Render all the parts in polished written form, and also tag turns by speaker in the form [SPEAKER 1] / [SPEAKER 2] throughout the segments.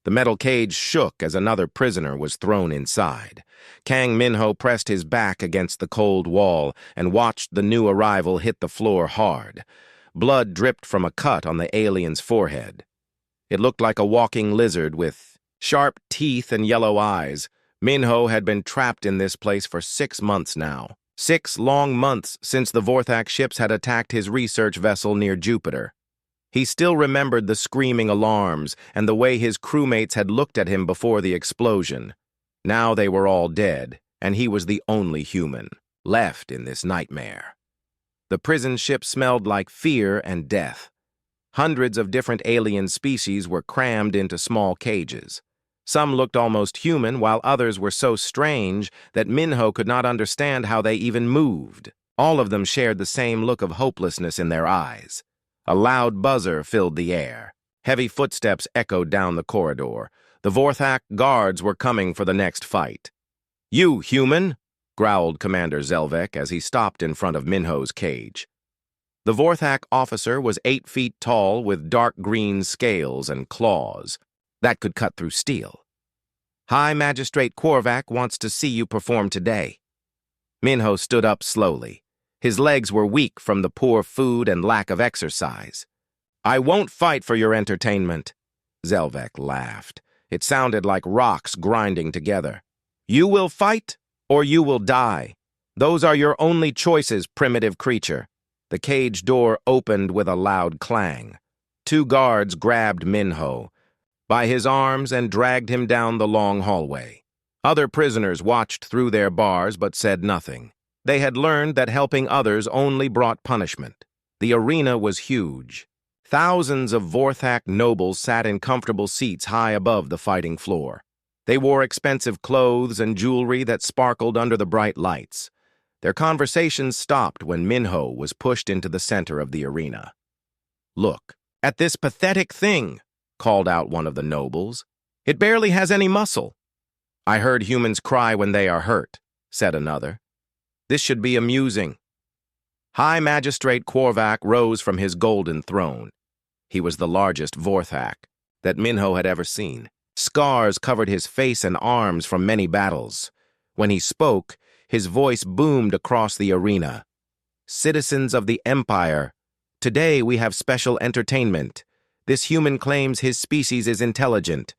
[SPEAKER 1] The metal cage shook as another prisoner was thrown inside. Kang Minho pressed his back against the cold wall and watched the new arrival hit the floor hard. Blood dripped from a cut on the alien's forehead. It looked like a walking lizard with sharp teeth and yellow eyes. Minho had been trapped in this place for 6 months now. 6 long months since the Vorthak ships had attacked his research vessel near Jupiter. He still remembered the screaming alarms and the way his crewmates had looked at him before the explosion. Now they were all dead, and he was the only human left in this nightmare. The prison ship smelled like fear and death. Hundreds of different alien species were crammed into small cages. Some looked almost human, while others were so strange that Minho could not understand how they even moved. All of them shared the same look of hopelessness in their eyes. A loud buzzer filled the air. Heavy footsteps echoed down the corridor. The Vorthak guards were coming for the next fight. "You, human!" growled Commander Zelvek as he stopped in front of Minho's cage. The Vorthak officer was 8 feet tall with dark green scales and claws that could cut through steel. "High Magistrate Korvac wants to see you perform today." Minho stood up slowly. His legs were weak from the poor food and lack of exercise. "I won't fight for your entertainment." Zelvek laughed. It sounded like rocks grinding together. "You will fight, or you will die. Those are your only choices, primitive creature." The cage door opened with a loud clang. 2 guards grabbed Minho by his arms and dragged him down the long hallway. Other prisoners watched through their bars but said nothing. They had learned that helping others only brought punishment. The arena was huge. Thousands of Vorthak nobles sat in comfortable seats high above the fighting floor. They wore expensive clothes and jewelry that sparkled under the bright lights. Their conversations stopped when Minho was pushed into the center of the arena. "Look at this pathetic thing," called out one of the nobles. "It barely has any muscle." "I heard humans cry when they are hurt," said another. "This should be amusing." High Magistrate Korvac rose from his golden throne. He was the largest Vorthak that Minho had ever seen. Scars covered his face and arms from many battles. When he spoke, his voice boomed across the arena. "Citizens of the Empire, today we have special entertainment. This human claims his species is intelligent.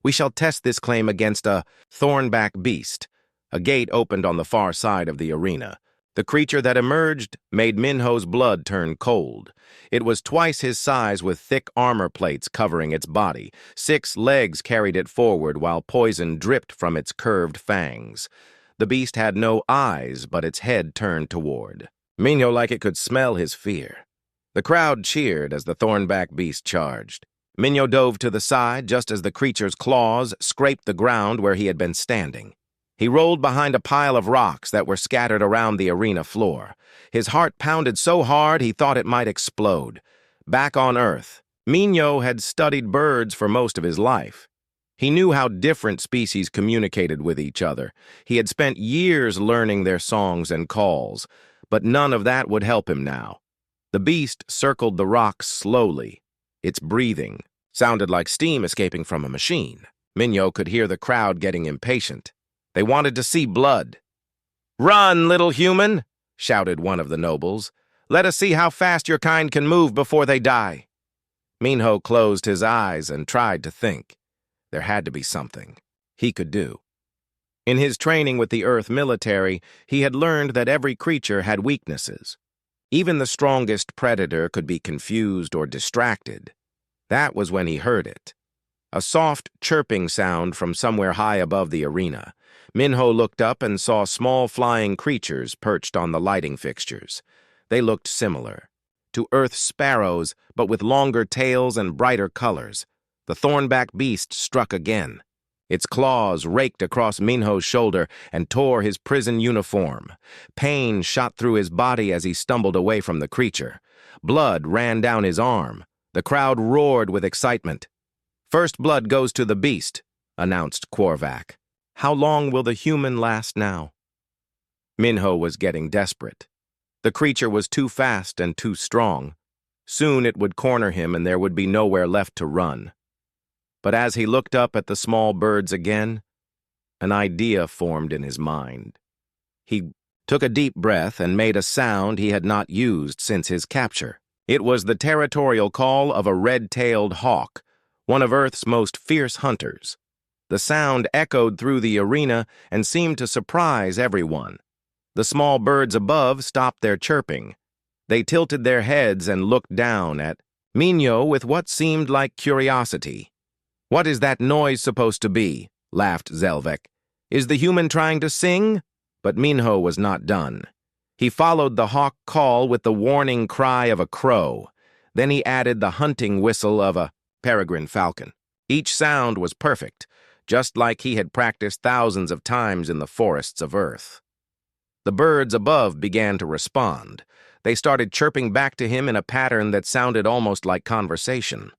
[SPEAKER 1] We shall test this claim against a thornback beast." A gate opened on the far side of the arena. The creature that emerged made Minho's blood turn cold. It was twice his size with thick armor plates covering its body. 6 legs carried it forward while poison dripped from its curved fangs. The beast had no eyes, but its head turned toward Minho like it could smell his fear. The crowd cheered as the thornback beast charged. Minho dove to the side just as the creature's claws scraped the ground where he had been standing. He rolled behind a pile of rocks that were scattered around the arena floor. His heart pounded so hard he thought it might explode. Back on Earth, Minho had studied birds for most of his life. He knew how different species communicated with each other. He had spent years learning their songs and calls, but none of that would help him now. The beast circled the rocks slowly. Its breathing sounded like steam escaping from a machine. Minho could hear the crowd getting impatient. They wanted to see blood. "Run, little human!" shouted one of the nobles. "Let us see how fast your kind can move before they die." Minho closed his eyes and tried to think. There had to be something he could do. In his training with the Earth military, he had learned that every creature had weaknesses. Even the strongest predator could be confused or distracted. That was when he heard it. A soft chirping sound from somewhere high above the arena. Minho looked up and saw small flying creatures perched on the lighting fixtures. They looked similar to Earth sparrows, but with longer tails and brighter colors. The thornback beast struck again. Its claws raked across Minho's shoulder and tore his prison uniform. Pain shot through his body as he stumbled away from the creature. Blood ran down his arm. The crowd roared with excitement. "First blood goes to the beast," announced Korvac. "How long will the human last now?" Minho was getting desperate. The creature was too fast and too strong. Soon it would corner him and there would be nowhere left to run. But as he looked up at the small birds again, an idea formed in his mind. He took a deep breath and made a sound he had not used since his capture. It was the territorial call of a red-tailed hawk, one of Earth's most fierce hunters. The sound echoed through the arena and seemed to surprise everyone. The small birds above stopped their chirping. They tilted their heads and looked down at Minho with what seemed like curiosity. "What is that noise supposed to be?" laughed Zelvek. "Is the human trying to sing?" But Minho was not done. He followed the hawk call with the warning cry of a crow. Then he added the hunting whistle of a peregrine falcon. Each sound was perfect, just like he had practiced thousands of times in the forests of Earth. The birds above began to respond. They started chirping back to him in a pattern that sounded almost like conversation.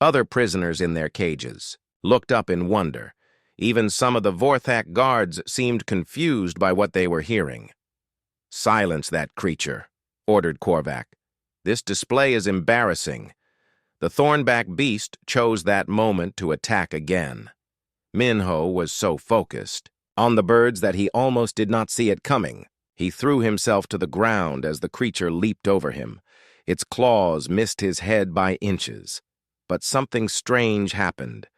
[SPEAKER 1] Other prisoners in their cages looked up in wonder. Even some of the Vorthak guards seemed confused by what they were hearing. "Silence that creature," ordered Korvac. "This display is embarrassing." The thornback beast chose that moment to attack again. Minho was so focused on the birds that he almost did not see it coming. He threw himself to the ground as the creature leaped over him. Its claws missed his head by inches. But something strange happened.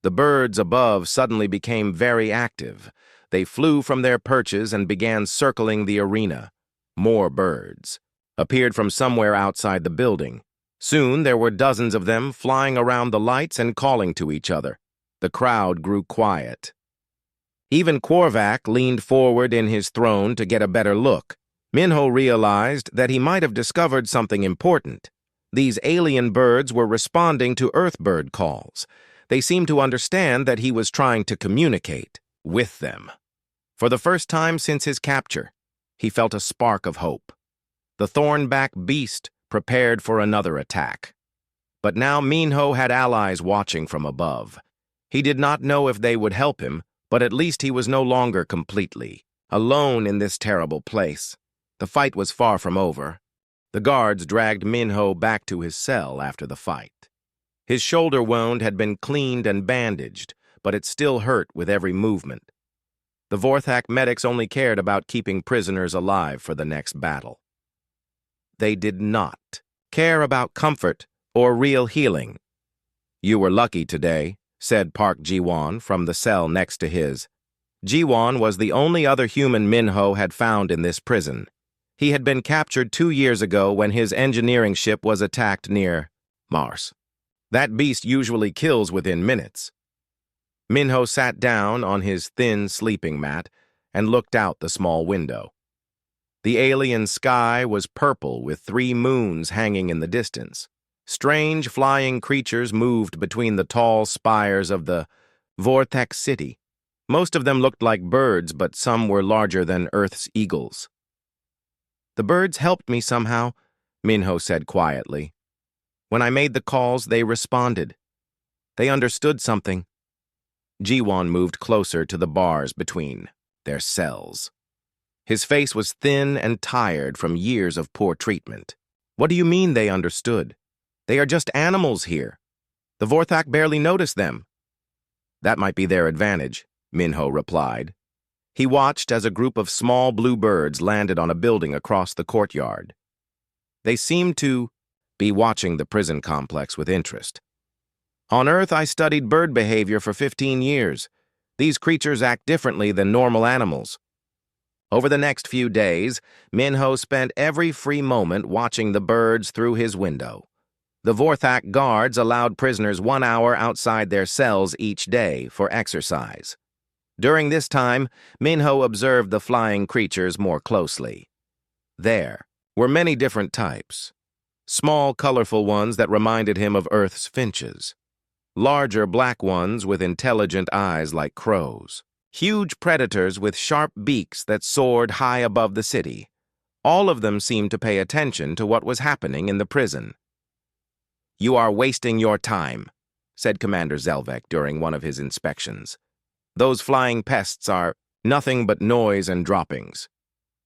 [SPEAKER 1] The birds above suddenly became very active. They flew from their perches and began circling the arena. More birds appeared from somewhere outside the building. Soon there were dozens of them flying around the lights and calling to each other. The crowd grew quiet. Even Korvac leaned forward in his throne to get a better look. Minho realized that he might have discovered something important. These alien birds were responding to Earthbird calls. They seemed to understand that he was trying to communicate with them. For the first time since his capture, he felt a spark of hope. The thornback beast prepared for another attack. But now Minho had allies watching from above. He did not know if they would help him, but at least he was no longer completely alone in this terrible place. The fight was far from over. The guards dragged Minho back to his cell after the fight. His shoulder wound had been cleaned and bandaged, but it still hurt with every movement. The Vorthak medics only cared about keeping prisoners alive for the next battle. They did not care about comfort or real healing. "You were lucky today," said Park Jiwon from the cell next to his. Jiwon was the only other human Minho had found in this prison. He had been captured 2 years ago when his engineering ship was attacked near Mars. That beast usually kills within minutes. Minho sat down on his thin sleeping mat and looked out the small window. The alien sky was purple with 3 moons hanging in the distance. Strange flying creatures moved between the tall spires of the Vorthak city. Most of them looked like birds, but some were larger than Earth's eagles. "The birds helped me somehow," Minho said quietly. "When I made the calls, they responded. They understood something." Jiwon moved closer to the bars between their cells. His face was thin and tired from years of poor treatment. "What do you mean they understood? They are just animals here. The Vorthak barely noticed them." "That might be their advantage," Minho replied. He watched as a group of small blue birds landed on a building across the courtyard. They seemed to be watching the prison complex with interest. "On Earth, I studied bird behavior for 15 years. These creatures act differently than normal animals." Over the next few days, Minho spent every free moment watching the birds through his window. The Vorthak guards allowed prisoners 1 hour outside their cells each day for exercise. During this time, Minho observed the flying creatures more closely. There were many different types. Small, colorful ones that reminded him of Earth's finches. Larger black ones with intelligent eyes like crows. Huge predators with sharp beaks that soared high above the city. All of them seemed to pay attention to what was happening in the prison. "You are wasting your time," said Commander Zelvek during one of his inspections. "Those flying pests are nothing but noise and droppings.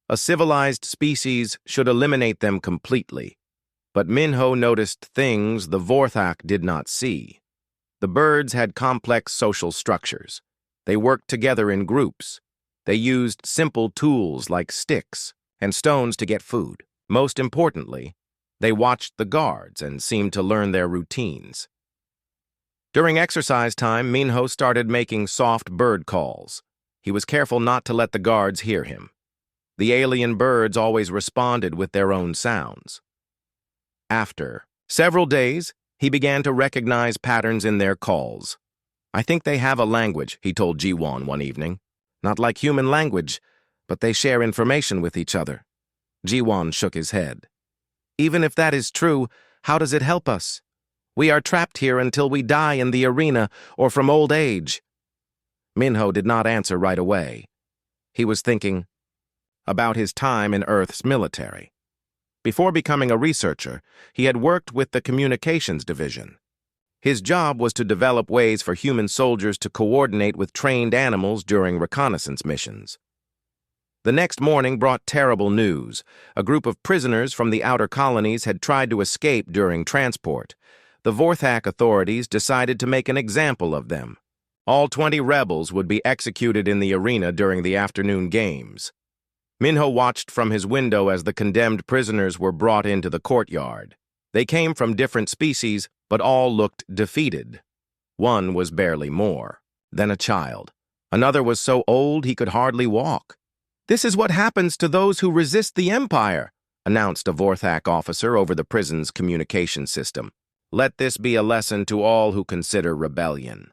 [SPEAKER 1] A civilized species should eliminate them completely." But Minho noticed things the Vorthak did not see. The birds had complex social structures. They worked together in groups. They used simple tools like sticks and stones to get food. Most importantly, they watched the guards and seemed to learn their routines. During exercise time, Minho started making soft bird calls. He was careful not to let the guards hear him. The alien birds always responded with their own sounds. After several days, he began to recognize patterns in their calls. "I think they have a language," he told Ji-won one evening. "Not like human language, but they share information with each other." Ji-won shook his head. "Even if that is true, how does it help us? We are trapped here until we die in the arena or from old age." Minho did not answer right away. He was thinking about his time in Earth's military. Before becoming a researcher, he had worked with the communications division. His job was to develop ways for human soldiers to coordinate with trained animals during reconnaissance missions. The next morning brought terrible news. A group of prisoners from the outer colonies had tried to escape during transport. The Vorthak authorities decided to make an example of them. All 20 rebels would be executed in the arena during the afternoon games. Minho watched from his window as the condemned prisoners were brought into the courtyard. They came from different species, but all looked defeated. One was barely more than a child. Another was so old he could hardly walk. "This is what happens to those who resist the Empire," announced a Vorthak officer over the prison's communication system. "Let this be a lesson to all who consider rebellion."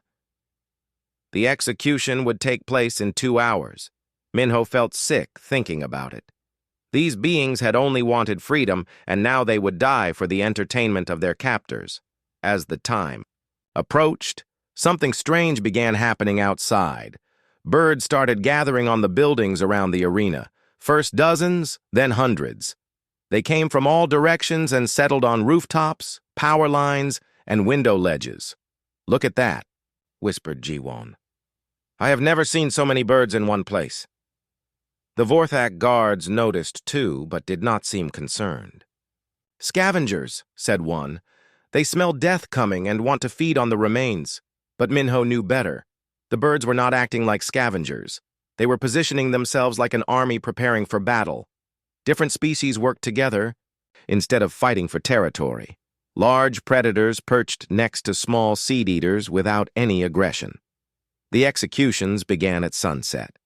[SPEAKER 1] The execution would take place in 2 hours. Minho felt sick thinking about it. These beings had only wanted freedom, and now they would die for the entertainment of their captors. As the time approached, something strange began happening outside. Birds started gathering on the buildings around the arena, first dozens, then hundreds. They came from all directions and settled on rooftops, power lines, and window ledges. "Look at that," whispered Ji-won. "I have never seen so many birds in one place." The Vorthak guards noticed too, but did not seem concerned. "Scavengers," said one. "They smell death coming and want to feed on the remains." But Minho knew better. The birds were not acting like scavengers. They were positioning themselves like an army preparing for battle. Different species worked together instead of fighting for territory. Large predators perched next to small seed-eaters without any aggression. The executions began at sunset.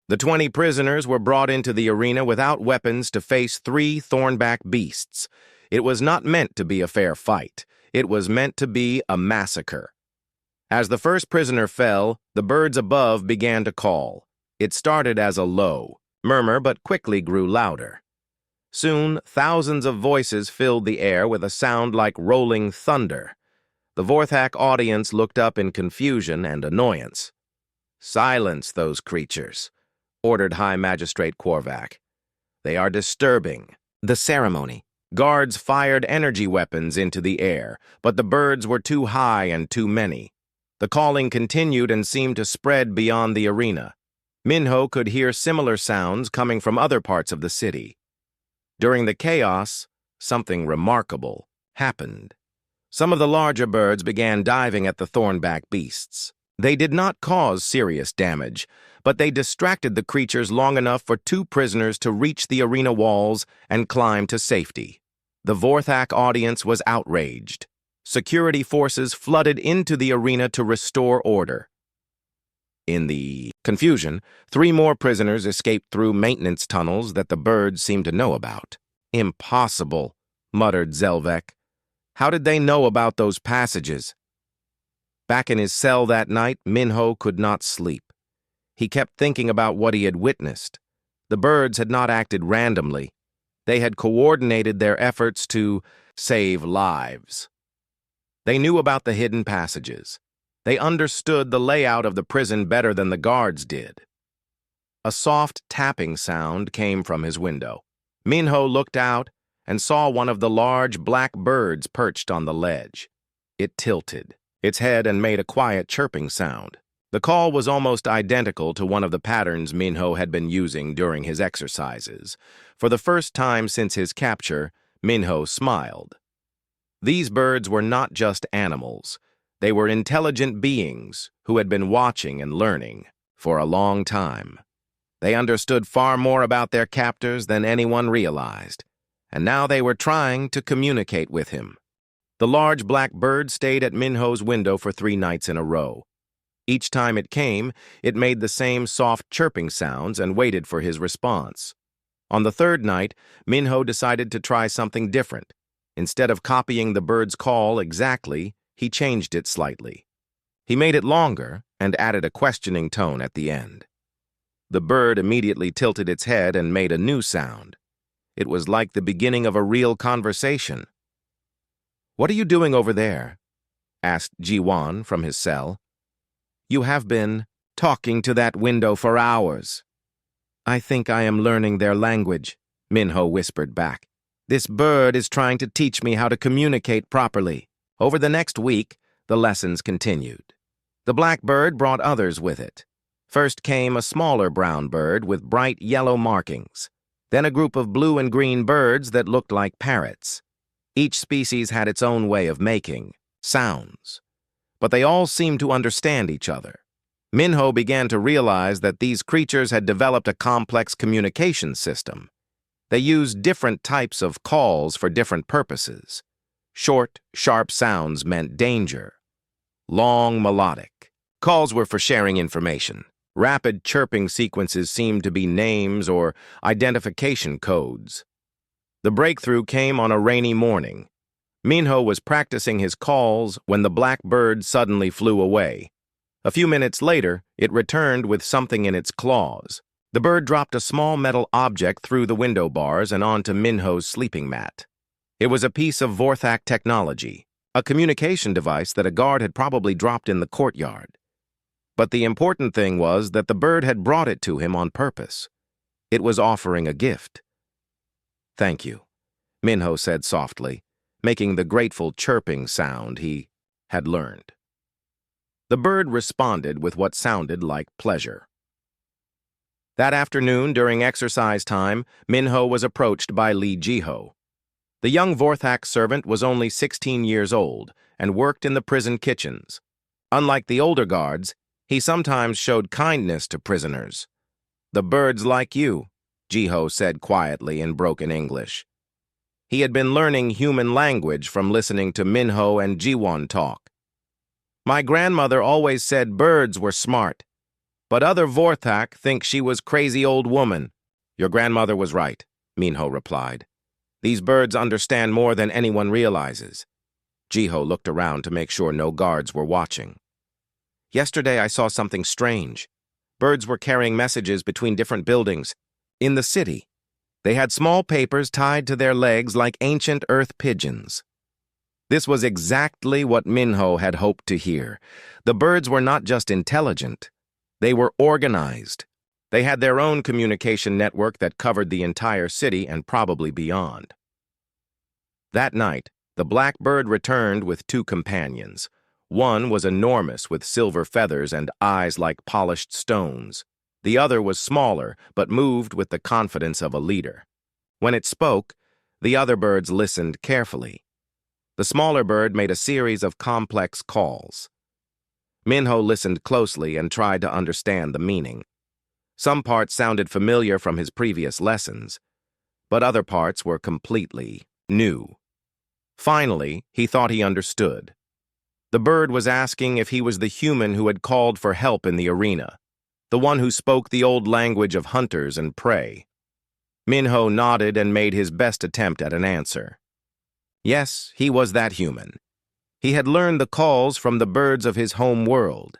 [SPEAKER 1] The 20 prisoners were brought into the arena without weapons to face 3 thornback beasts. It was not meant to be a fair fight. It was meant to be a massacre. As the first prisoner fell, the birds above began to call. It started as a low murmur, but quickly grew louder. Soon, thousands of voices filled the air with a sound like rolling thunder. The Vorthak audience looked up in confusion and annoyance. "Silence those creatures," ordered High Magistrate Korvac. "They are disturbing the ceremony." Guards fired energy weapons into the air, but the birds were too high and too many. The calling continued and seemed to spread beyond the arena. Minho could hear similar sounds coming from other parts of the city. During the chaos, something remarkable happened. Some of the larger birds began diving at the thornback beasts. They did not cause serious damage, but they distracted the creatures long enough for 2 prisoners to reach the arena walls and climb to safety. The Vorthak audience was outraged. Security forces flooded into the arena to restore order. In the confusion, 3 more prisoners escaped through maintenance tunnels that the birds seemed to know about. "Impossible," muttered Zelvek. "How did they know about those passages?" Back in his cell that night, Minho could not sleep. He kept thinking about what he had witnessed. The birds had not acted randomly. They had coordinated their efforts to save lives. They knew about the hidden passages. They understood the layout of the prison better than the guards did. A soft tapping sound came from his window. Minho looked out and saw one of the large black birds perched on the ledge. It tilted its head and made a quiet chirping sound. The call was almost identical to one of the patterns Minho had been using during his exercises. For the first time since his capture, Minho smiled. These birds were not just animals. They were intelligent beings who had been watching and learning for a long time. They understood far more about their captors than anyone realized, and now they were trying to communicate with him. The large black bird stayed at Minho's window for 3 nights in a row. Each time it came, it made the same soft chirping sounds and waited for his response. On the 3rd night, Minho decided to try something different. Instead of copying the bird's call exactly, he changed it slightly. He made it longer and added a questioning tone at the end. The bird immediately tilted its head and made a new sound. It was like the beginning of a real conversation. "What are you doing over there?" asked Jiwan from his cell. "You have been talking to that window for hours." "I think I am learning their language," Minho whispered back. "This bird is trying to teach me how to communicate properly." Over the next week, the lessons continued. The black bird brought others with it. First came a smaller brown bird with bright yellow markings. Then a group of blue and green birds that looked like parrots. Each species had its own way of making sounds, but they all seemed to understand each other. Minho began to realize that these creatures had developed a complex communication system. They used different types of calls for different purposes. Short, sharp sounds meant danger. Long, melodic calls were for sharing information. Rapid chirping sequences seemed to be names or identification codes. The breakthrough came on a rainy morning. Minho was practicing his calls when the black bird suddenly flew away. A few minutes later, it returned with something in its claws. The bird dropped a small metal object through the window bars and onto Minho's sleeping mat. It was a piece of Vorthak technology, a communication device that a guard had probably dropped in the courtyard. But the important thing was that the bird had brought it to him on purpose. It was offering a gift. "Thank you," Minho said softly, making the grateful chirping sound he had learned. The bird responded with what sounded like pleasure. That afternoon, during exercise time, Minho was approached by Li Jiho. The young Vorthak servant was only 16 years old and worked in the prison kitchens. Unlike the older guards, he sometimes showed kindness to prisoners. "The bird's like you," Jiho said quietly in broken English. He had been learning human language from listening to Minho and Jiwon talk. "My grandmother always said birds were smart, but other Vorthak think she was crazy old woman." "Your grandmother was right," Minho replied. "These birds understand more than anyone realizes." Jiho looked around to make sure no guards were watching. "Yesterday I saw something strange. Birds were carrying messages between different buildings. In the city, they had small papers tied to their legs like ancient earth pigeons." This was exactly what Minho had hoped to hear. The birds were not just intelligent. They were organized. They had their own communication network that covered the entire city and probably beyond. That night, the black bird returned with 2 companions. One was enormous with silver feathers and eyes like polished stones. The other was smaller, but moved with the confidence of a leader. When it spoke, the other birds listened carefully. The smaller bird made a series of complex calls. Minho listened closely and tried to understand the meaning. Some parts sounded familiar from his previous lessons, but other parts were completely new. Finally, he thought he understood. The bird was asking if he was the human who had called for help in the arena, the one who spoke the old language of hunters and prey. Minho nodded and made his best attempt at an answer. Yes, he was that human. He had learned the calls from the birds of his home world.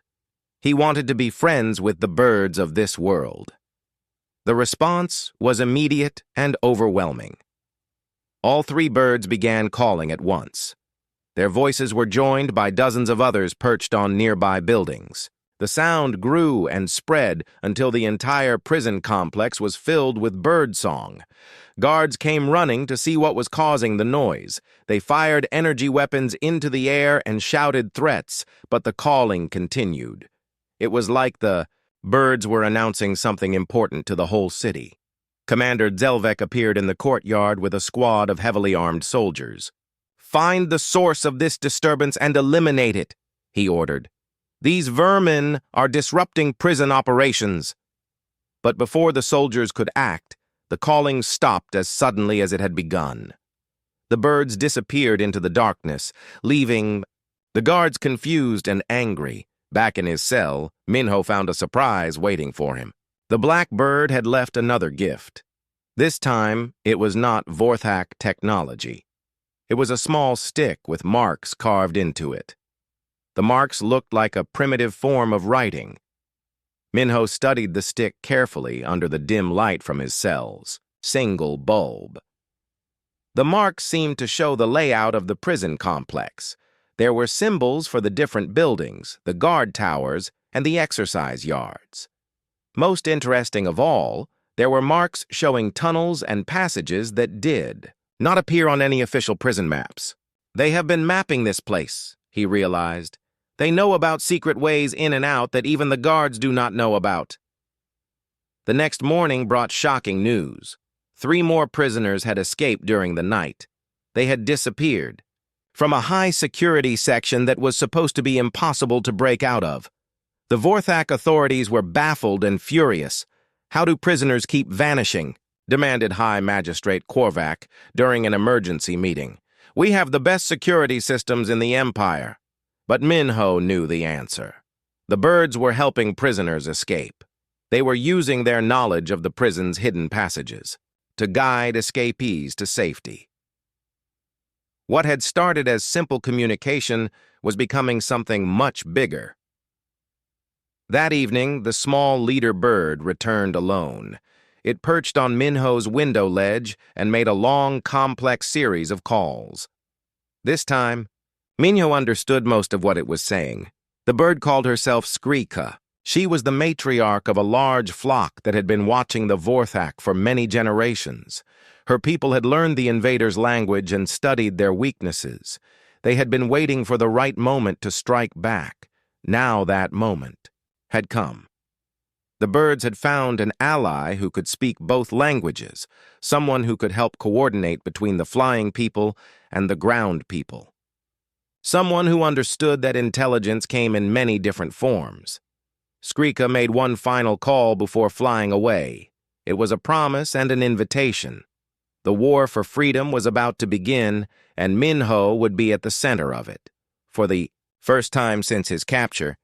[SPEAKER 1] He wanted to be friends with the birds of this world. The response was immediate and overwhelming. All 3 birds began calling at once. Their voices were joined by dozens of others perched on nearby buildings. The sound grew and spread until the entire prison complex was filled with bird song. Guards came running to see what was causing the noise. They fired energy weapons into the air and shouted threats, but the calling continued. It was like the birds were announcing something important to the whole city. Commander Zelvek appeared in the courtyard with a squad of heavily armed soldiers. "Find the source of this disturbance and eliminate it," he ordered. "These vermin are disrupting prison operations." But before the soldiers could act, the calling stopped as suddenly as it had begun. The birds disappeared into the darkness, leaving the guards confused and angry. Back in his cell, Minho found a surprise waiting for him. The black bird had left another gift. This time, it was not Vorthak technology. It was a small stick with marks carved into it. The marks looked like a primitive form of writing. Minho studied the stick carefully under the dim light from his cell's single bulb. The marks seemed to show the layout of the prison complex. There were symbols for the different buildings, the guard towers, and the exercise yards. Most interesting of all, there were marks showing tunnels and passages that did not appear on any official prison maps. They have been mapping this place, he realized. They know about secret ways in and out that even the guards do not know about. The next morning brought shocking news. 3 more prisoners had escaped during the night. They had disappeared from a high-security section that was supposed to be impossible to break out of. The Vorthak authorities were baffled and furious. "How do prisoners keep vanishing?" demanded High Magistrate Korvac during an emergency meeting. "We have the best security systems in the Empire." But Minho knew the answer. The birds were helping prisoners escape. They were using their knowledge of the prison's hidden passages to guide escapees to safety. What had started as simple communication was becoming something much bigger. That evening, the small leader bird returned alone. It perched on Minho's window ledge and made a long, complex series of calls. This time, Minho understood most of what it was saying. The bird called herself Skrika. She was the matriarch of a large flock that had been watching the Vorthak for many generations. Her people had learned the invaders' language and studied their weaknesses. They had been waiting for the right moment to strike back. Now that moment had come. The birds had found an ally who could speak both languages, someone who could help coordinate between the flying people and the ground people. Someone who understood that intelligence came in many different forms. Skrika made one final call before flying away. It was a promise and an invitation. The war for freedom was about to begin, and Minho would be at the center of it. For the first time since his capture,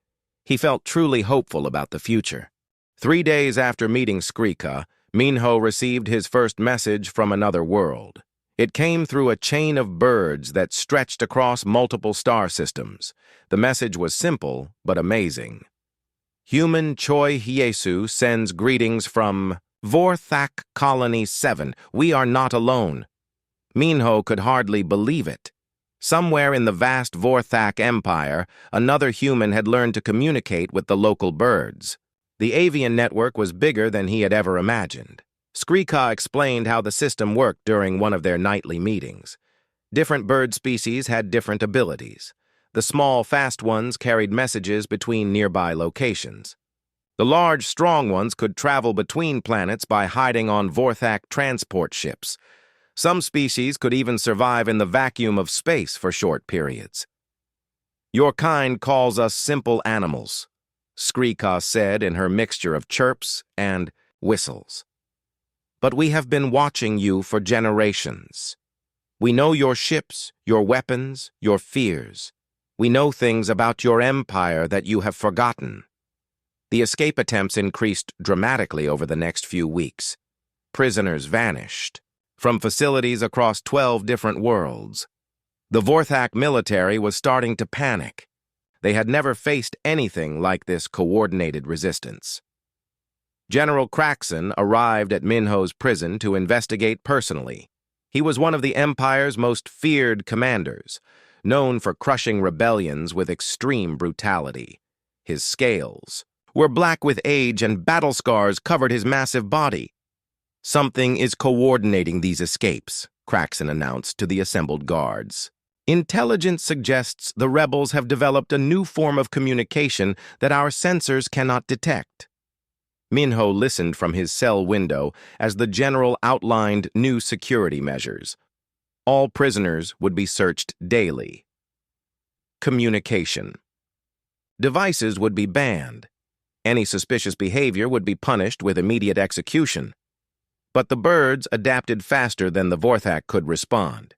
[SPEAKER 1] he felt truly hopeful about the future. 3 days after meeting Skrika, Minho received his first message from another world. It came through a chain of birds that stretched across multiple star systems. The message was simple but amazing. "Human Choi Hyesu sends greetings from Vorthak Colony 7. We are not alone." Minho could hardly believe it. Somewhere in the vast Vorthak Empire, another human had learned to communicate with the local birds. The avian network was bigger than he had ever imagined. Skrika explained how the system worked during one of their nightly meetings. Different bird species had different abilities. The small, fast ones carried messages between nearby locations. The large, strong ones could travel between planets by hiding on Vorthak transport ships. Some species could even survive in the vacuum of space for short periods. "Your kind calls us simple animals," Skrika said in her mixture of chirps and whistles. "But we have been watching you for generations. We know your ships, your weapons, your fears. We know things about your empire that you have forgotten." The escape attempts increased dramatically over the next few weeks. Prisoners vanished from facilities across 12 different worlds. The Vorthak military was starting to panic. They had never faced anything like this coordinated resistance. General Kraxon arrived at Minho's prison to investigate personally. He was one of the Empire's most feared commanders, known for crushing rebellions with extreme brutality. His scales were black with age and battle scars covered his massive body. "Something is coordinating these escapes," Kraxon announced to the assembled guards. "Intelligence suggests the rebels have developed a new form of communication that our sensors cannot detect." Minho listened from his cell window as the general outlined new security measures. All prisoners would be searched daily. Communication. Devices would be banned. Any suspicious behavior would be punished with immediate execution. But the birds adapted faster than the Vorthak could respond.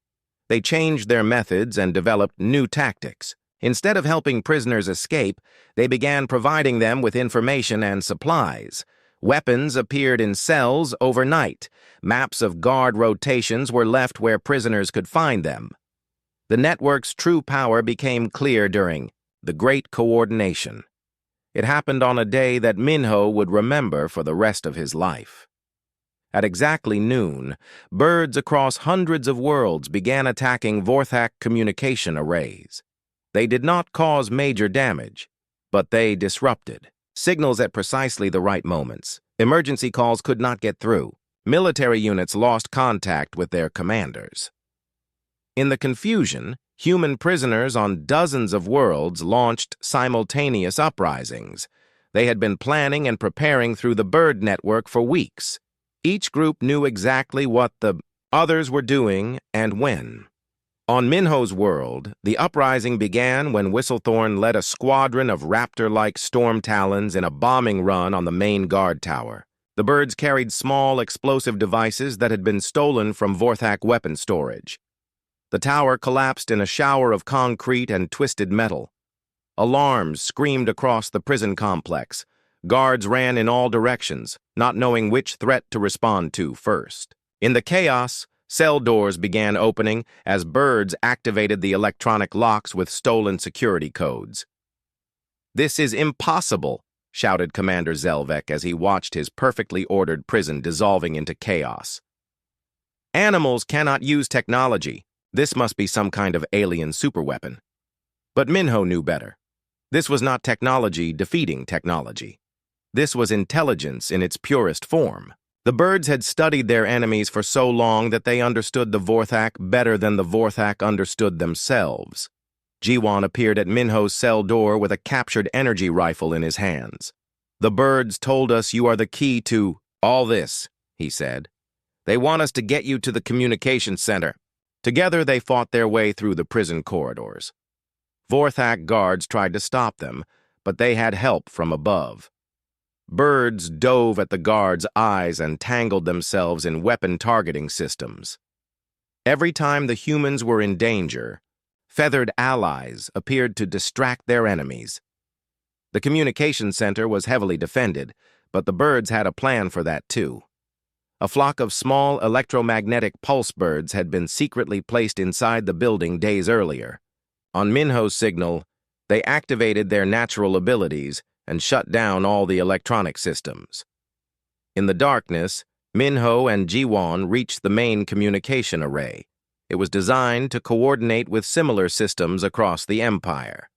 [SPEAKER 1] They changed their methods and developed new tactics. Instead of helping prisoners escape, they began providing them with information and supplies. Weapons appeared in cells overnight. Maps of guard rotations were left where prisoners could find them. The network's true power became clear during the Great Coordination. It happened on a day that Minho would remember for the rest of his life. At exactly noon, birds across hundreds of worlds began attacking Vorthak communication arrays. They did not cause major damage, but they disrupted. Signals at precisely the right moments. Emergency calls could not get through. Military units lost contact with their commanders. In the confusion, human prisoners on dozens of worlds launched simultaneous uprisings. They had been planning and preparing through the bird network for weeks. Each group knew exactly what the others were doing and when. On Minho's world, the uprising began when Whistlethorn led a squadron of raptor-like storm talons in a bombing run on the main guard tower. The birds carried small explosive devices that had been stolen from Vorthak weapon storage. The tower collapsed in a shower of concrete and twisted metal. Alarms screamed across the prison complex. Guards ran in all directions, not knowing which threat to respond to first. In the chaos, cell doors began opening as birds activated the electronic locks with stolen security codes. "This is impossible," shouted Commander Zelvek as he watched his perfectly ordered prison dissolving into chaos. "Animals cannot use technology. This must be some kind of alien superweapon." But Minho knew better. This was not technology defeating technology. This was intelligence in its purest form. The birds had studied their enemies for so long that they understood the Vorthak better than the Vorthak understood themselves. Jiwan appeared at Minho's cell door with a captured energy rifle in his hands. "The birds told us you are the key to all this," he said. "They want us to get you to the communication center." Together they fought their way through the prison corridors. Vorthak guards tried to stop them, but they had help from above. Birds dove at the guards' eyes and tangled themselves in weapon targeting systems. Every time the humans were in danger, feathered allies appeared to distract their enemies. The communication center was heavily defended, but the birds had a plan for that too. A flock of small electromagnetic pulse birds had been secretly placed inside the building days earlier. On Minho's signal, they activated their natural abilities and shut down all the electronic systems. In the darkness, Minho and Jiwan reached the main communication array. It was designed to coordinate with similar systems across the Empire.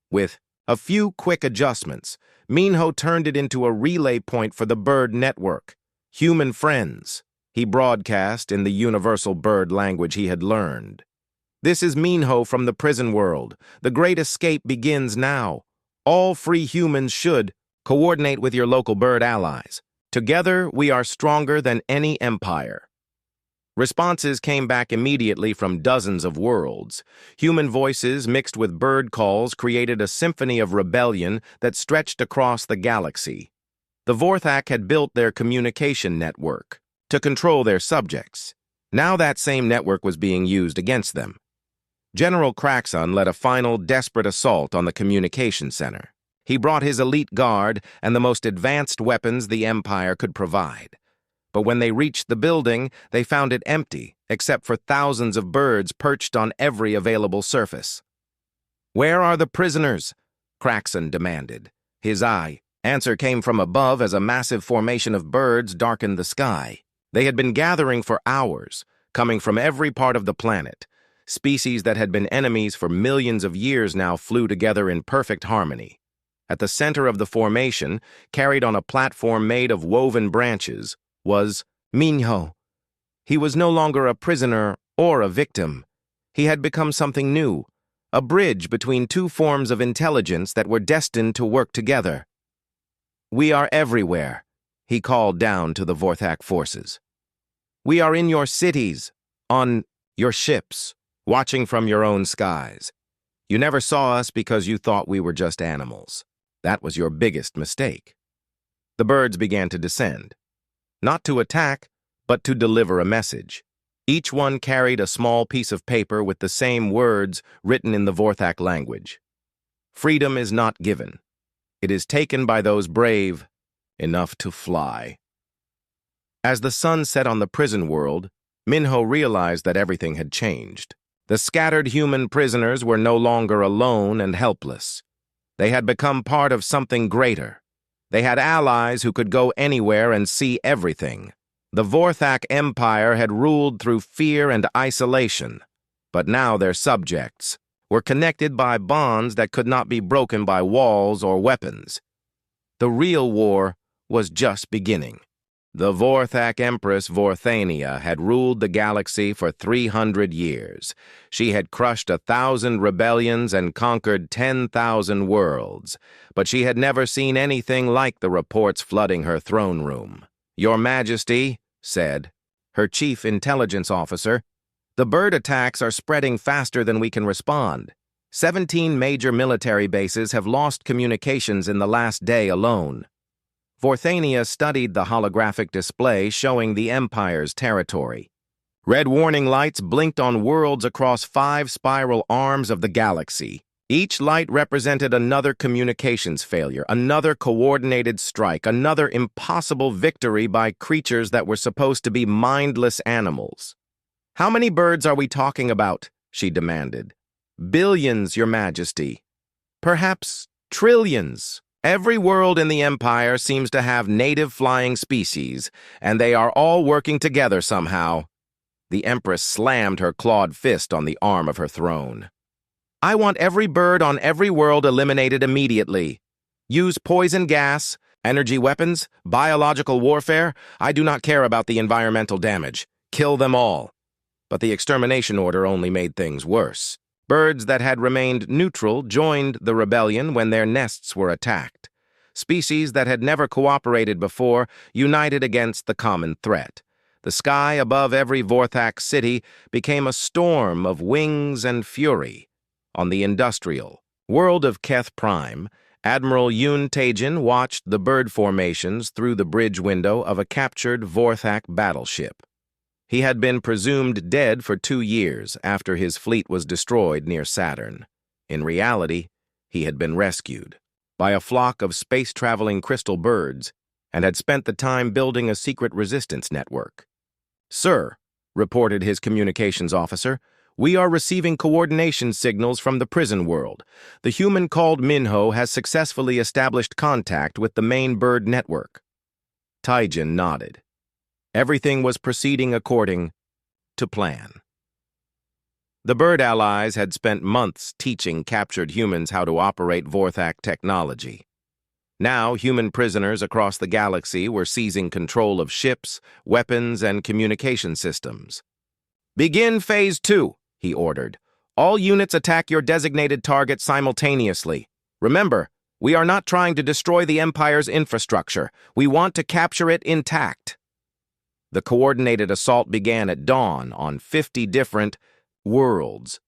[SPEAKER 1] With a few quick adjustments, Minho turned it into a relay point for the bird network. "Human friends," he broadcast in the universal bird language he had learned. "This is Minho from the prison world. The great escape begins now. All free humans should coordinate with your local bird allies. Together, we are stronger than any empire." Responses came back immediately from dozens of worlds. Human voices mixed with bird calls created a symphony of rebellion that stretched across the galaxy. The Vorthak had built their communication network to control their subjects. Now that same network was being used against them. General Kraxon led a final desperate assault on the communication center. He brought his elite guard and the most advanced weapons the Empire could provide. But when they reached the building, they found it empty, except for thousands of birds perched on every available surface. "Where are the prisoners?" Kraxon demanded. His answer came from above as a massive formation of birds darkened the sky. They had been gathering for hours, coming from every part of the planet. Species that had been enemies for millions of years now flew together in perfect harmony. At the center of the formation, carried on a platform made of woven branches, was Minho. He was no longer a prisoner or a victim. He had become something new, a bridge between two forms of intelligence that were destined to work together. "We are everywhere," he called down to the Vorthak forces. "We are in your cities, on your ships, watching from your own skies. You never saw us because you thought we were just animals. That was your biggest mistake. The birds began to descend, not to attack, but to deliver a message. Each one carried a small piece of paper with the same words written in the Vorthak language. Freedom is not given. It is taken by those brave enough to fly. As the sun set on the prison world, Minho realized that everything had changed. The scattered human prisoners were no longer alone and helpless. They had become part of something greater. They had allies who could go anywhere and see everything. The Vorthak Empire had ruled through fear and isolation, but now their subjects were connected by bonds that could not be broken by walls or weapons. The real war was just beginning. The Vorthak Empress Vorthania had ruled the galaxy for 300 years. She had crushed 1,000 rebellions and conquered 10,000 worlds, but she had never seen anything like the reports flooding her throne room. "Your Majesty," said her chief intelligence officer, "the bird attacks are spreading faster than we can respond. 17 major military bases have lost communications in the last day alone." Vorthania studied the holographic display showing the Empire's territory. Red warning lights blinked on worlds across 5 spiral arms of the galaxy. Each light represented another communications failure, another coordinated strike, another impossible victory by creatures that were supposed to be mindless animals. "How many birds are we talking about?" she demanded. "Billions, Your Majesty. Perhaps trillions. Every world in the Empire seems to have native flying species, and they are all working together somehow." The Empress slammed her clawed fist on the arm of her throne. "I want every bird on every world eliminated immediately. Use poison gas, energy weapons, biological warfare. I do not care about the environmental damage. Kill them all." But the extermination order only made things worse. Birds that had remained neutral joined the rebellion when their nests were attacked. Species that had never cooperated before united against the common threat. The sky above every Vorthak city became a storm of wings and fury. On the industrial world of Keth Prime, Admiral Yun Tajin watched the bird formations through the bridge window of a captured Vorthak battleship. He had been presumed dead for 2 years after his fleet was destroyed near Saturn. In reality, he had been rescued by a flock of space-traveling crystal birds and had spent the time building a secret resistance network. "Sir," reported his communications officer, "we are receiving coordination signals from the prison world. The human called Minho has successfully established contact with the main bird network." Taijin nodded. Everything was proceeding according to plan. The bird allies had spent months teaching captured humans how to operate Vorthak technology. Now, human prisoners across the galaxy were seizing control of ships, weapons, and communication systems. "Begin Phase 2, he ordered. "All units attack your designated target simultaneously. Remember, we are not trying to destroy the Empire's infrastructure. We want to capture it intact." The coordinated assault began at dawn on 50 different worlds.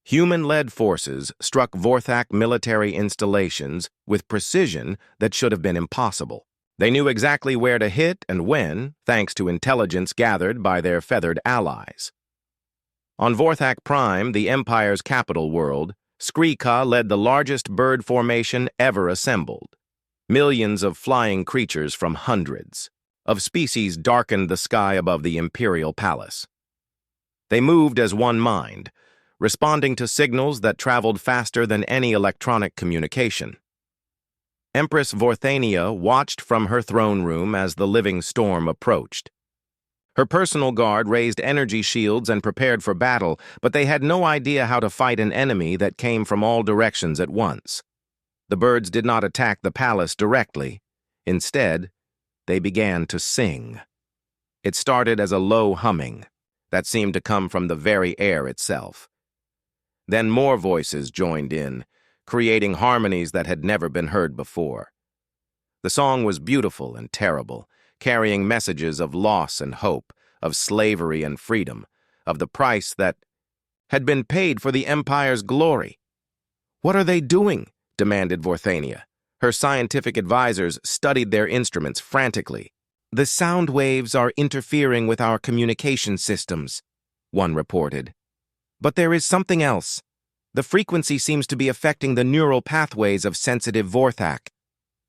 [SPEAKER 1] Human-led forces struck Vorthak military installations with precision that should have been impossible. They knew exactly where to hit and when, thanks to intelligence gathered by their feathered allies. On Vorthak Prime, the Empire's capital world, Skrika led the largest bird formation ever assembled. Millions of flying creatures from hundreds of species darkened the sky above the Imperial Palace. They moved as one mind, responding to signals that traveled faster than any electronic communication. Empress Vorthania watched from her throne room as the living storm approached. Her personal guard raised energy shields and prepared for battle, but they had no idea how to fight an enemy that came from all directions at once. The birds did not attack the palace directly. Instead, they began to sing. It started as a low humming that seemed to come from the very air itself. Then more voices joined in, creating harmonies that had never been heard before. The song was beautiful and terrible, carrying messages of loss and hope, of slavery and freedom, of the price that had been paid for the Empire's glory. "What are they doing?" demanded Vorthania. Her scientific advisors studied their instruments frantically. "The sound waves are interfering with our communication systems," one reported. "But there is something else. The frequency seems to be affecting the neural pathways of sensitive Vorthak.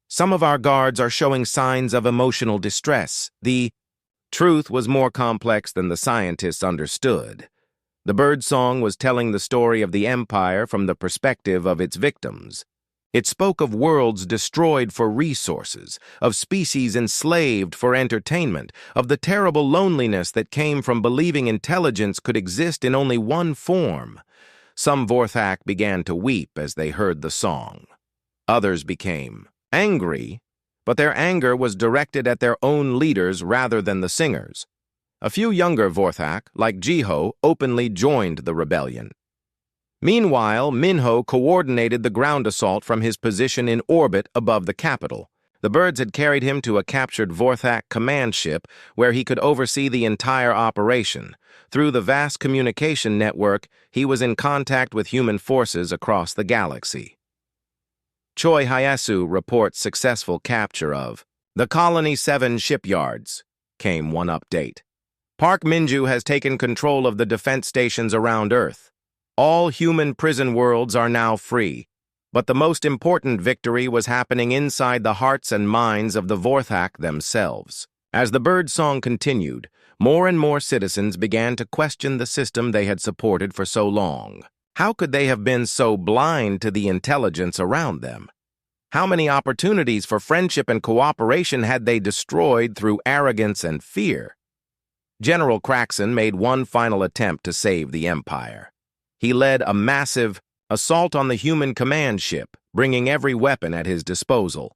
[SPEAKER 1] Some of our guards are showing signs of emotional distress." The truth was more complex than the scientists understood. The birdsong was telling the story of the Empire from the perspective of its victims. It spoke of worlds destroyed for resources, of species enslaved for entertainment, of the terrible loneliness that came from believing intelligence could exist in only one form. Some Vorthak began to weep as they heard the song. Others became angry, but their anger was directed at their own leaders rather than the singers. A few younger Vorthak, like Jiho, openly joined the rebellion. Meanwhile, Minho coordinated the ground assault from his position in orbit above the capital. The birds had carried him to a captured Vorthak command ship where he could oversee the entire operation. Through the vast communication network, he was in contact with human forces across the galaxy. Choi Hyasu reports successful capture of the Colony 7 shipyards, came one update. Park Minju has taken control of the defense stations around Earth. All human prison worlds are now free, but the most important victory was happening inside the hearts and minds of the Vorthak themselves. As the birdsong continued, more and more citizens began to question the system they had supported for so long. How could they have been so blind to the intelligence around them? How many opportunities for friendship and cooperation had they destroyed through arrogance and fear? General Craxon made one final attempt to save the Empire. He led a massive assault on the human command ship, bringing every weapon at his disposal.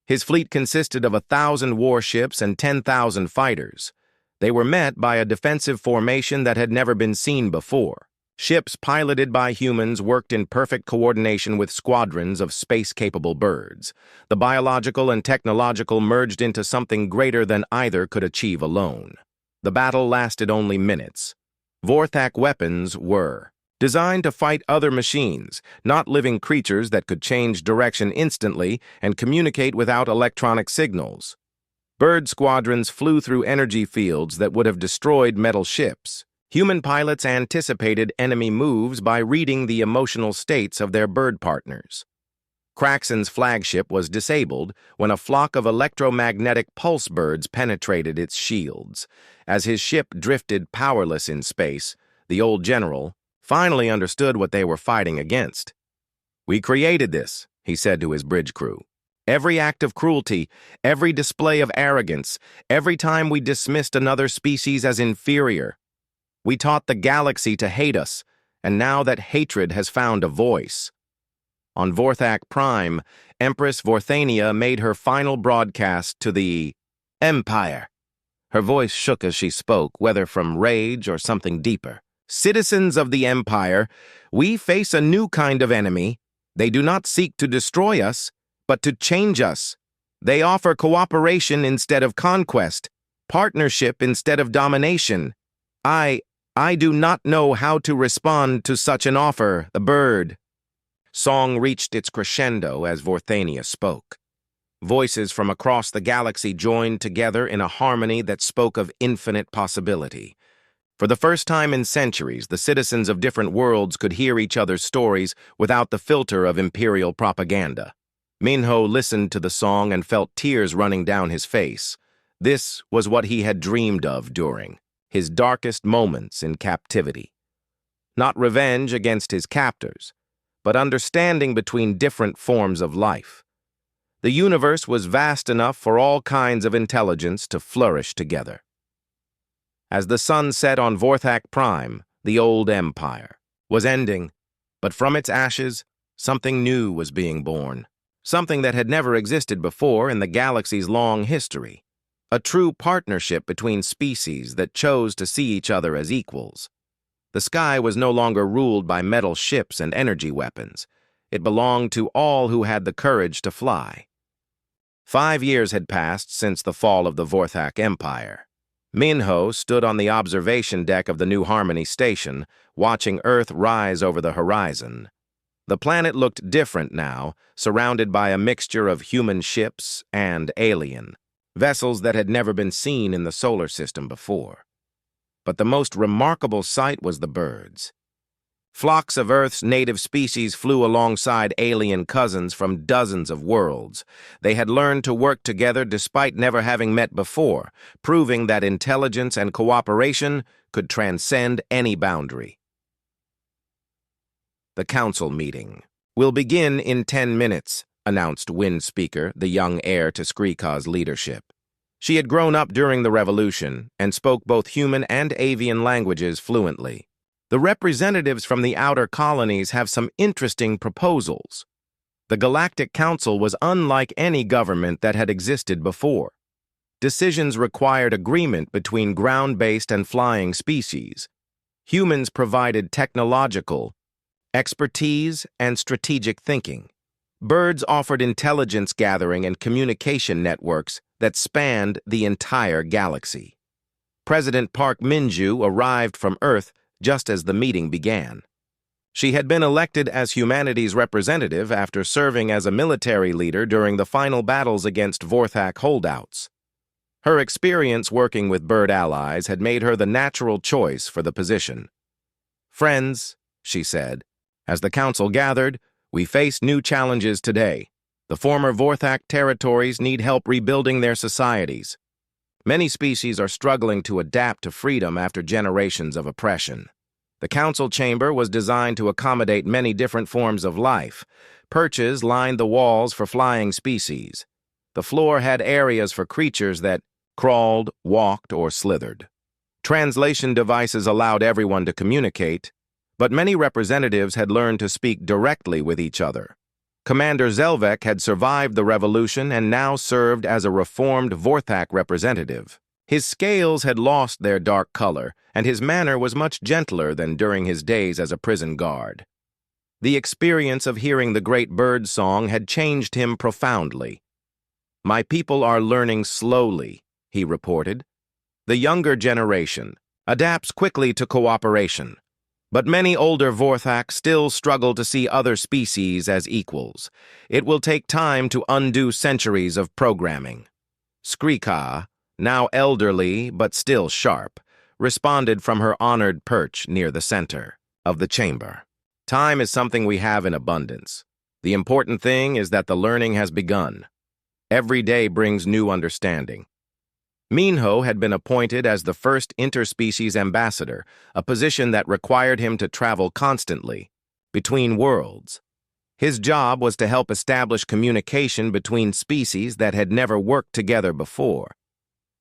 [SPEAKER 1] His fleet consisted of 1,000 warships and 10,000 fighters. They were met by a defensive formation that had never been seen before. Ships piloted by humans worked in perfect coordination with squadrons of space-capable birds. The biological and technological merged into something greater than either could achieve alone. The battle lasted only minutes. Vorthak weapons were designed to fight other machines, not living creatures that could change direction instantly and communicate without electronic signals. Bird squadrons flew through energy fields that would have destroyed metal ships. Human pilots anticipated enemy moves by reading the emotional states of their bird partners. Craxon's flagship was disabled when a flock of electromagnetic pulse birds penetrated its shields. As his ship drifted powerless in space, the old general finally understood what they were fighting against. "We created this," he said to his bridge crew. "Every act of cruelty, every display of arrogance, every time we dismissed another species as inferior. We taught the galaxy to hate us, and now that hatred has found a voice." On Vorthak Prime, Empress Vorthania made her final broadcast to the Empire. Her voice shook as she spoke, whether from rage or something deeper. "Citizens of the Empire, we face a new kind of enemy. They do not seek to destroy us, but to change us. They offer cooperation instead of conquest, partnership instead of domination. I do not know how to respond to such an offer." The bird song reached its crescendo as Vorthania spoke. Voices from across the galaxy joined together in a harmony that spoke of infinite possibility. For the first time in centuries, the citizens of different worlds could hear each other's stories without the filter of imperial propaganda. Minho listened to the song and felt tears running down his face. This was what he had dreamed of during his darkest moments in captivity. Not revenge against his captors, but understanding between different forms of life. The universe was vast enough for all kinds of intelligence to flourish together. As the sun set on Vorthak Prime, the old empire was ending, but from its ashes, something new was being born. Something that had never existed before in the galaxy's long history. A true partnership between species that chose to see each other as equals. The sky was no longer ruled by metal ships and energy weapons. It belonged to all who had the courage to fly. 5 years had passed since the fall of the Vorthak Empire. Minho stood on the observation deck of the New Harmony station, watching Earth rise over the horizon. The planet looked different now, surrounded by a mixture of human ships and alien, vessels that had never been seen in the solar system before. But the most remarkable sight was the birds. Flocks of Earth's native species flew alongside alien cousins from dozens of worlds. They had learned to work together despite never having met before, proving that intelligence and cooperation could transcend any boundary. The council meeting will begin in 10 minutes, announced Wind Speaker, the young heir to Skrika's leadership. She had grown up during the revolution and spoke both human and avian languages fluently. The representatives from the outer colonies have some interesting proposals. The Galactic Council was unlike any government that had existed before. Decisions required agreement between ground-based and flying species. Humans provided technological expertise and strategic thinking. Birds offered intelligence gathering and communication networks that spanned the entire galaxy. President Park Minju arrived from Earth just as the meeting began. She had been elected as humanity's representative after serving as a military leader during the final battles against Vorthak holdouts. Her experience working with bird allies had made her the natural choice for the position. "Friends," she said, "as the council gathered, we face new challenges today. The former Vorthak territories need help rebuilding their societies. Many species are struggling to adapt to freedom after generations of oppression. The council chamber was designed to accommodate many different forms of life. Perches lined the walls for flying species. The floor had areas for creatures that crawled, walked, or slithered. Translation devices allowed everyone to communicate, but many representatives had learned to speak directly with each other. Commander Zelvek had survived the revolution and now served as a reformed Vorthak representative. His scales had lost their dark color, and his manner was much gentler than during his days as a prison guard. The experience of hearing the great bird song had changed him profoundly. "My people are learning slowly," he reported. "The younger generation adapts quickly to cooperation. But many older Vorthak still struggle to see other species as equals. It will take time to undo centuries of programming." Skrika, now elderly but still sharp, responded from her honored perch near the center of the chamber. "Time is something we have in abundance. The important thing is that the learning has begun. Every day brings new understanding." Minho had been appointed as the first interspecies ambassador, a position that required him to travel constantly between worlds. His job was to help establish communication between species that had never worked together before.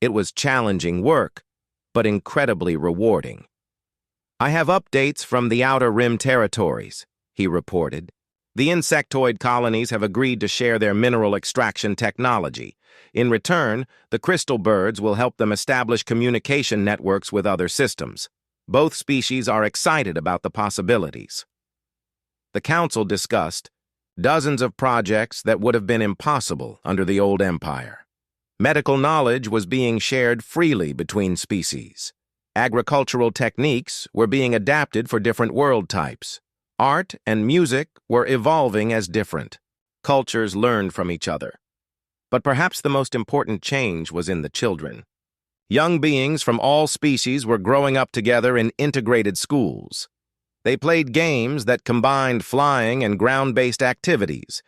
[SPEAKER 1] It was challenging work, but incredibly rewarding. "I have updates from the Outer Rim territories," he reported. "The insectoid colonies have agreed to share their mineral extraction technology. In return, the crystal birds will help them establish communication networks with other systems. Both species are excited about the possibilities." The council discussed dozens of projects that would have been impossible under the old empire. Medical knowledge was being shared freely between species. Agricultural techniques were being adapted for different world types. Art and music were evolving as different. Cultures learned from each other. But perhaps the most important change was in the children. Young beings from all species were growing up together in integrated schools. They played games that combined flying and ground-based activities.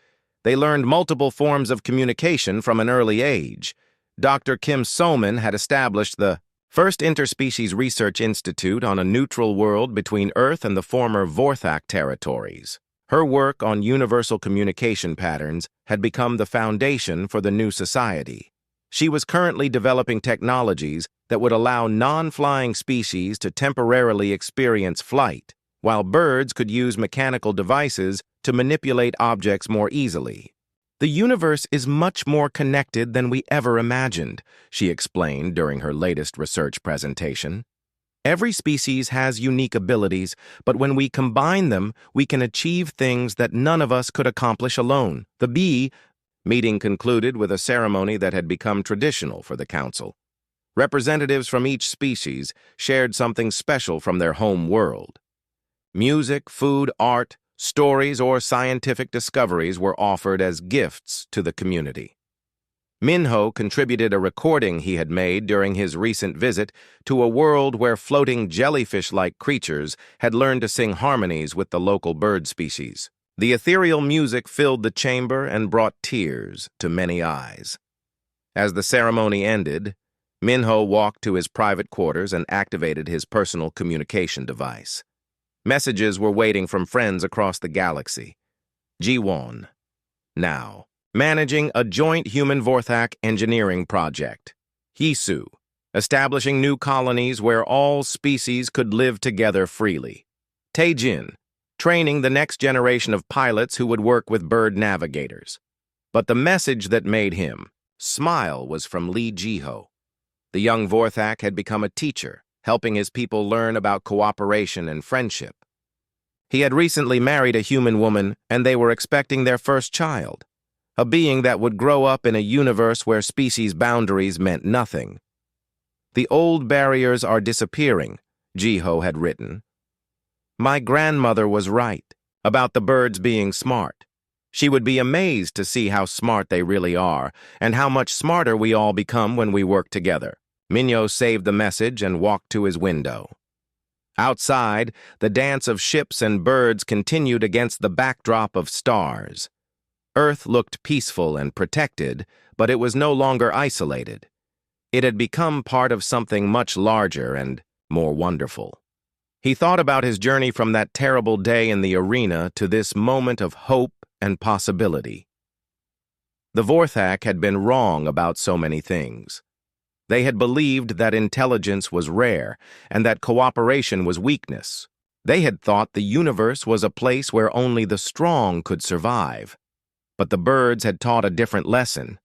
[SPEAKER 1] They learned multiple forms of communication from an early age. Dr. Kim Soman had established the first interspecies research institute on a neutral world between Earth and the former Vorthak territories. Her work on universal communication patterns had become the foundation for the new society. She was currently developing technologies that would allow non-flying species to temporarily experience flight, while birds could use mechanical devices to manipulate objects more easily. "The universe is much more connected than we ever imagined," she explained during her latest research presentation. "Every species has unique abilities, but when we combine them, we can achieve things that none of us could accomplish alone." The bee meeting concluded with a ceremony that had become traditional for the council. Representatives from each species shared something special from their home world. Music, food, art, Stories or scientific discoveries were offered as gifts to the community. Minho contributed a recording he had made during his recent visit to a world where floating jellyfish-like creatures had learned to sing harmonies with the local bird species. The ethereal music filled the chamber and brought tears to many eyes. As the ceremony ended, Minho walked to his private quarters and activated his personal communication device. Messages were waiting from friends across the galaxy. Jiwon. Now. Managing a joint human-Vorthak engineering project. Hisu. Establishing new colonies where all species could live together freely. Taejin. Training the next generation of pilots who would work with bird navigators. But the message that made him smile was from Lee Jiho. The young Vorthak had become a teacher, helping his people learn about cooperation and friendship. He had recently married a human woman, and they were expecting their first child, a being that would grow up in a universe where species boundaries meant nothing. The old barriers are disappearing, Jiho had written. My grandmother was right about the birds being smart. She would be amazed to see how smart they really are, and how much smarter we all become when we work together. Minho saved the message and walked to his window. Outside, the dance of ships and birds continued against the backdrop of stars. Earth looked peaceful and protected, but it was no longer isolated. It had become part of something much larger and more wonderful. He thought about his journey from that terrible day in the arena to this moment of hope and possibility. The Vorthak had been wrong about so many things. They had believed that intelligence was rare and that cooperation was weakness. They had thought the universe was a place where only the strong could survive. But the birds had taught a different lesson.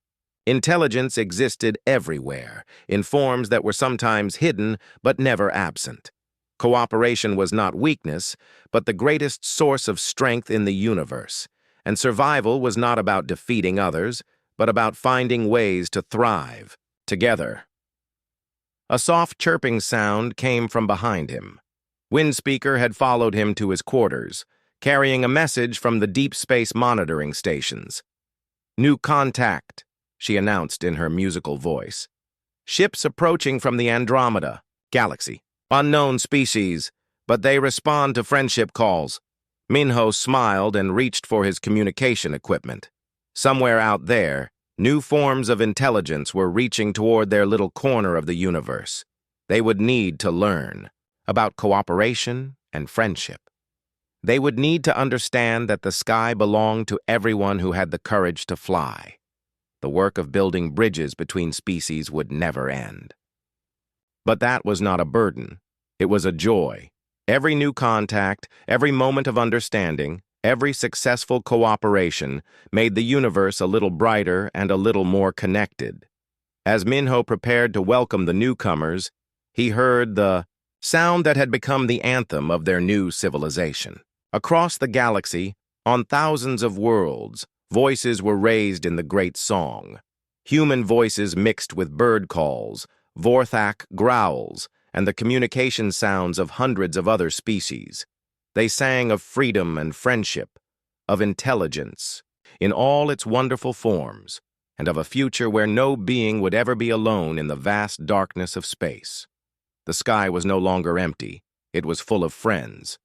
[SPEAKER 1] Intelligence existed everywhere, in forms that were sometimes hidden but never absent. Cooperation was not weakness, but the greatest source of strength in the universe, and survival was not about defeating others, but about finding ways to thrive together. A soft chirping sound came from behind him. Windspeaker had followed him to his quarters, carrying a message from the deep space monitoring stations. New contact, she announced in her musical voice. Ships approaching from the Andromeda galaxy. Unknown species, but they respond to friendship calls. Minho smiled and reached for his communication equipment. Somewhere out there, new forms of intelligence were reaching toward their little corner of the universe. They would need to learn about cooperation and friendship. They would need to understand that the sky belonged to everyone who had the courage to fly. The work of building bridges between species would never end. But that was not a burden. It was a joy. Every new contact, every moment of understanding, every successful cooperation made the universe a little brighter and a little more connected. As Minho prepared to welcome the newcomers, he heard the sound that had become the anthem of their new civilization. Across the galaxy, on thousands of worlds, voices were raised in the great song. Human voices mixed with bird calls, Vorthak growls, and the communication sounds of hundreds of other species. They sang of freedom and friendship, of intelligence, in all its wonderful forms, and of a future where no being would ever be alone in the vast darkness of space. The sky was no longer empty. It was full of friends.